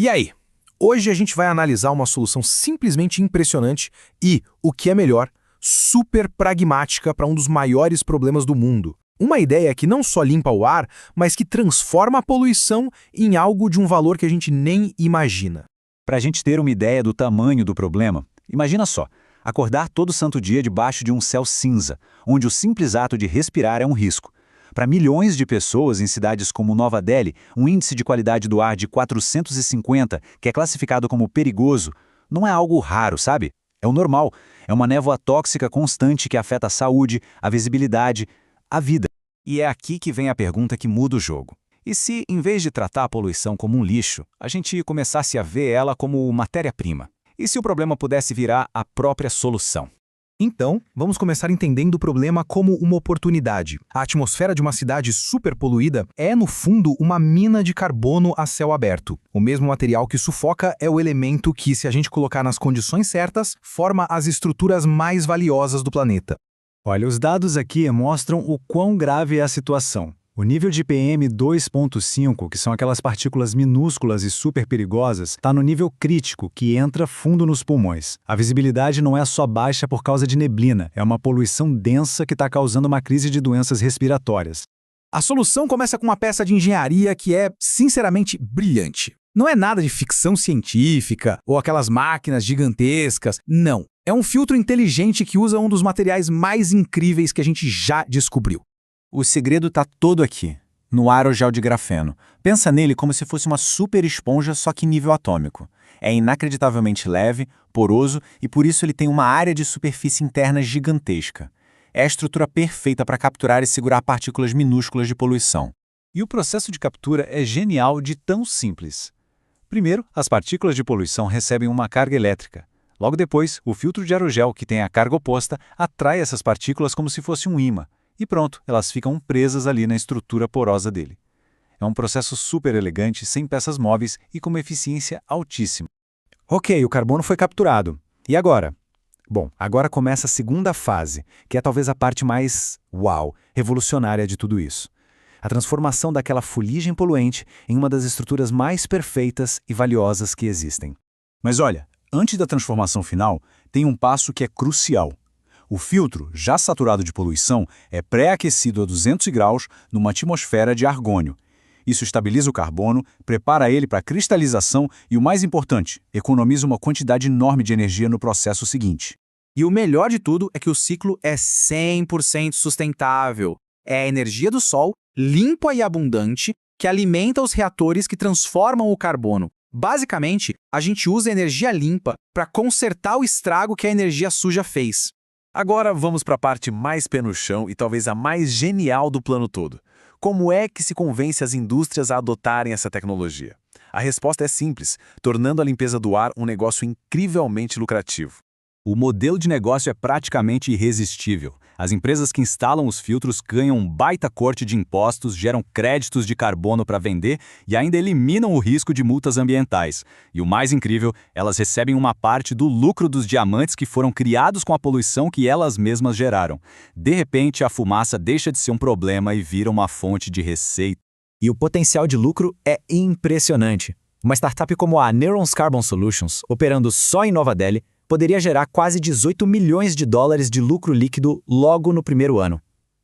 E aí? Hoje a gente vai analisar uma solução simplesmente impressionante e, o que é melhor, super pragmática para um dos maiores problemas do mundo. Uma ideia que não só limpa o ar, mas que transforma a poluição em algo de um valor que a gente nem imagina. Para a gente ter uma ideia do tamanho do problema, imagina só, acordar todo santo dia debaixo de um céu cinza, onde o simples ato de respirar é um risco. Para milhões de pessoas em cidades como Nova Delhi, um índice de qualidade do ar de 450, que é classificado como perigoso, não é algo raro, sabe? É o normal. É uma névoa tóxica constante que afeta a saúde, a visibilidade, a vida. E é aqui que vem a pergunta que muda o jogo. E se, em vez de tratar a poluição como um lixo, a gente começasse a ver ela como matéria-prima? E se o problema pudesse virar a própria solução? Então, vamos começar entendendo o problema como uma oportunidade. A atmosfera de uma cidade super poluída é, no fundo, uma mina de carbono a céu aberto. O mesmo material que sufoca é o elemento que, se a gente colocar nas condições certas, forma as estruturas mais valiosas do planeta. Olha, os dados aqui mostram o quão grave é a situação. O nível de PM2.5, que são aquelas partículas minúsculas e super perigosas, está no nível crítico, que entra fundo nos pulmões. A visibilidade não é só baixa por causa de neblina, é uma poluição densa que está causando uma crise de doenças respiratórias. A solução começa com uma peça de engenharia que é, sinceramente, brilhante. Não é nada de ficção científica ou aquelas máquinas gigantescas, não. É um filtro inteligente que usa um dos materiais mais incríveis que a gente já descobriu. O segredo está todo aqui, no aerogel de grafeno. Pensa nele como se fosse uma super esponja, só que em nível atômico. É inacreditavelmente leve, poroso e por isso ele tem uma área de superfície interna gigantesca. É a estrutura perfeita para capturar e segurar partículas minúsculas de poluição. E o processo de captura é genial de tão simples. Primeiro, as partículas de poluição recebem uma carga elétrica. Logo depois, o filtro de aerogel, que tem a carga oposta, atrai essas partículas como se fosse um ímã. E pronto, elas ficam presas ali na estrutura porosa dele. É um processo super elegante, sem peças móveis e com uma eficiência altíssima. Ok, o carbono foi capturado. E agora? Bom, agora começa a segunda fase, que é talvez a parte mais, revolucionária de tudo isso. A transformação daquela fuligem poluente em uma das estruturas mais perfeitas e valiosas que existem. Mas olha, antes da transformação final, tem um passo que é crucial. O filtro, já saturado de poluição, é pré-aquecido a 200 graus numa atmosfera de argônio. Isso estabiliza o carbono, prepara ele para cristalização e, o mais importante, economiza uma quantidade enorme de energia no processo seguinte. E o melhor de tudo é que o ciclo é 100% sustentável. É a energia do sol, limpa e abundante, que alimenta os reatores que transformam o carbono. Basicamente, a gente usa energia limpa para consertar o estrago que a energia suja fez. Agora vamos para a parte mais pé no chão e talvez a mais genial do plano todo. Como é que se convence as indústrias a adotarem essa tecnologia? A resposta é simples, tornando a limpeza do ar um negócio incrivelmente lucrativo. O modelo de negócio é praticamente irresistível. As empresas que instalam os filtros ganham um baita corte de impostos, geram créditos de carbono para vender e ainda eliminam o risco de multas ambientais. E o mais incrível, elas recebem uma parte do lucro dos diamantes que foram criados com a poluição que elas mesmas geraram. De repente, a fumaça deixa de ser um problema e vira uma fonte de receita. E o potencial de lucro é impressionante. Uma startup como a Neurons Carbon Solutions, operando só em Nova Delhi, poderia gerar quase 18 milhões de dólares de lucro líquido logo no primeiro ano.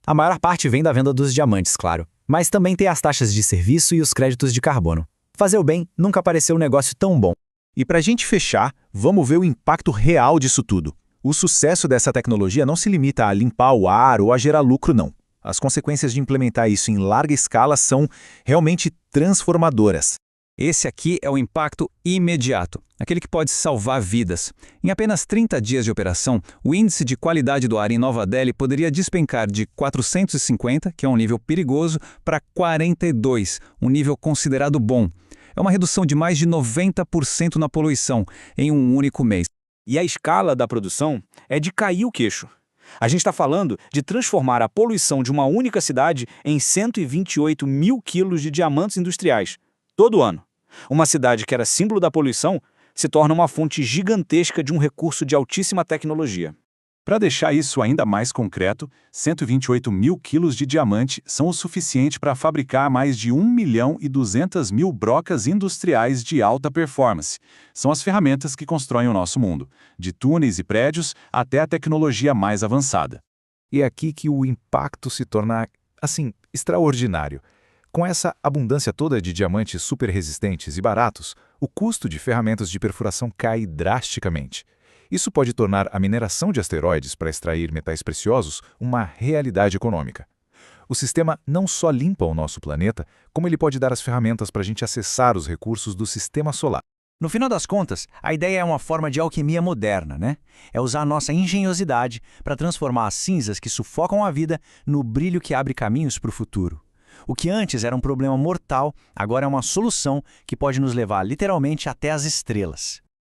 A maior parte vem da venda dos diamantes, claro, mas também tem as taxas de serviço e os créditos de carbono. Fazer o bem nunca pareceu um negócio tão bom. E para a gente fechar, vamos ver o impacto real disso tudo. O sucesso dessa tecnologia não se limita a limpar o ar ou a gerar lucro, não. As consequências de implementar isso em larga escala são realmente transformadoras. Esse aqui é o impacto imediato, aquele que pode salvar vidas. Em apenas 30 dias de operação, o índice de qualidade do ar em Nova Delhi poderia despencar de 450, que é um nível perigoso, para 42, um nível considerado bom. É uma redução de mais de 90% na poluição em um único mês. E a escala da produção é de cair o queixo. A gente está falando de transformar a poluição de uma única cidade em 128 mil quilos de diamantes industriais, todo ano. Uma cidade que era símbolo da poluição se torna uma fonte gigantesca de um recurso de altíssima tecnologia. Para deixar isso ainda mais concreto, 128 mil quilos de diamante são o suficiente para fabricar mais de 1.200.000 brocas industriais de alta performance. São as ferramentas que constroem o nosso mundo, de túneis e prédios até a tecnologia mais avançada. E é aqui que o impacto se torna, assim, extraordinário. Com essa abundância toda de diamantes super resistentes e baratos, o custo de ferramentas de perfuração cai drasticamente. Isso pode tornar a mineração de asteroides para extrair metais preciosos uma realidade econômica. O sistema não só limpa o nosso planeta, como ele pode dar as ferramentas para a gente acessar os recursos do sistema solar. No final das contas, a ideia é uma forma de alquimia moderna, né? É usar a nossa engenhosidade para transformar as cinzas que sufocam a vida no brilho que abre caminhos para o futuro. O que antes era um problema mortal, agora é uma solução que pode nos levar literalmente até as estrelas.